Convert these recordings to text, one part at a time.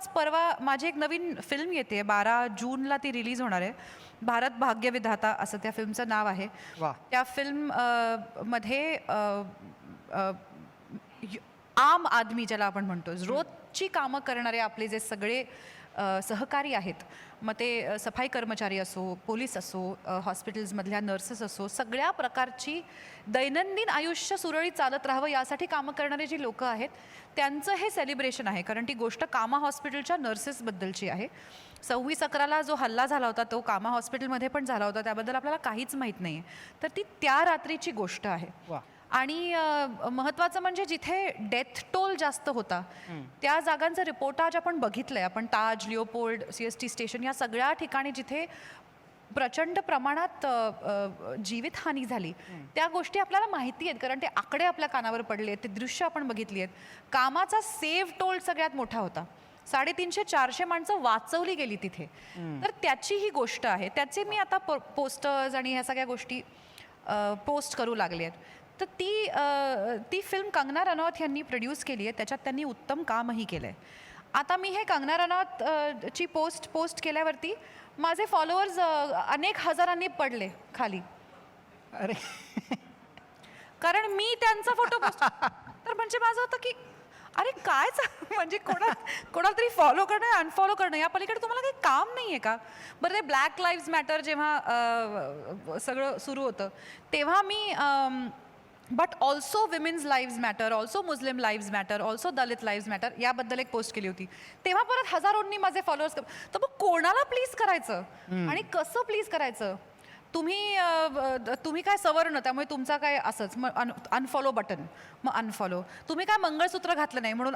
नुकताच परवा माझी एक नवीन फिल्म येते, 12 जूनला ती रिलीज होणार आहे. भारत भाग्यविधाता असं त्या फिल्मचं नाव आहे. वाह! त्या फिल्म मध्ये आम आदमी ज्याला आपण म्हणतो, रोजची कामं करणारे आपले जे सगळे सहकारी आहेत, मग ते सफाई कर्मचारी असो, पोलीस असो, हॉस्पिटल्समधल्या नर्सेस असो, सगळ्या प्रकारची दैनंदिन आयुष्य सुरळीत चालत राहावं यासाठी कामं करणारे जी लोकं आहेत, त्यांचं हे सेलिब्रेशन आहे. कारण ती गोष्ट कामा हॉस्पिटलच्या नर्सेसबद्दलची आहे. 26/11ला जो हल्ला झाला होता तो कामा हॉस्पिटलमध्ये पण झाला होता, त्याबद्दल आपल्याला काहीच माहीत नाही आहे. तर ती त्या रात्रीची गोष्ट आहे. वाह! आणि महत्त्वाचं म्हणजे जिथे डेथ टोल जास्त होता त्या जागांचं रिपोर्टाज आपण बघितलंय. आपण ताज, लिओपोल्ड, CST स्टेशन या सगळ्या ठिकाणी जिथे प्रचंड प्रमाणात जीवितहानी झाली त्या गोष्टी आपल्याला माहिती आहेत, कारण ते आकडे आपल्या कानावर पडले आहेत, ते दृश्य आपण बघितली आहेत. कामाचा सेव्ह टोल सगळ्यात मोठा होता. 350-400 माणसं वाचवली गेली तिथे. तर त्याची ही गोष्ट आहे. त्याचे मी आता पोस्टर्स आणि ह्या सगळ्या गोष्टी पोस्ट करू लागले आहेत. तर ती फिल्म कंगना रनौत यांनी प्रोड्यूस केली आहे. त्याच्यात त्यांनी उत्तम कामही केलं आहे. आता मी हे कंगना रनौत ची पोस्ट केल्यावरती माझे फॉलोअर्स अनेक हजारांनी पडले खाली. अरे कारण मी त्यांचा फोटो पोस्ट तर म्हणजे माझं होतं की अरे काय म्हणजे कोणाला तरी फॉलो करणं, अनफॉलो करणं या पलीकडे तुम्हाला काही काम नाही आहे का? बरं, ते ब्लॅक लाईव्ज मॅटर जेव्हा सगळं सुरू होतं तेव्हा me but also women's leaves matter, also Muslim leaves matter, also Dalit leaves matter याबद्दल एक पोस्ट केली होती. तेव्हा परत हजारोंनी माझे फॉलोअर्स. तर मग कोणाला प्लीज करायचं आणि कसं प्लीज करायचं? तुम्ही काय सवर्ण, त्यामुळे तुमचा काय असंच मग अनफॉलो बटन, मग अनफॉलो. तुम्ही काय मंगळसूत्र घातलं नाही म्हणून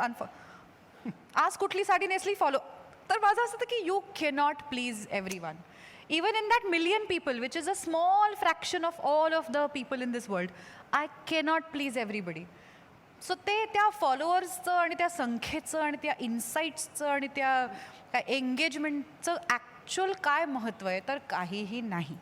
आज कुठली साडी नेसली फॉलो. तर माझं असं होतं की you cannot please everyone. Even in that million people, which is a small fraction of all of the people in this world, I cannot please everybody. So त्या फॉलोअर्सचं आणि त्या संख्येचं आणि त्या इन्साईट्सचं आणि त्या एंगेजमेंटचं ॲक्च्युअल काय महत्त्व आहे? तर काहीही नाही.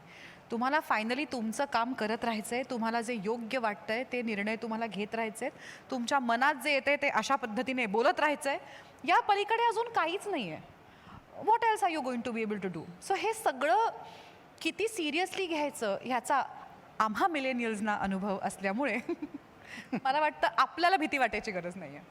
तुम्हाला फायनली तुमचं काम करत राहायचं आहे. तुम्हाला जे योग्य वाटतं आहे ते निर्णय तुम्हाला घेत राहायचे आहेत. तुमच्या मनात जे येतं ते अशा पद्धतीने बोलत राहायचं आहे. या पलीकडे अजून काहीच नाही आहे. What else are you going to be able to do? So हे सगळं किती सिरियसली घ्यायचं ह्याचा आम्हा मिलेनियल्सना अनुभव असल्यामुळे मला वाटतं आपल्याला भीती वाटायची गरज नाही आहे.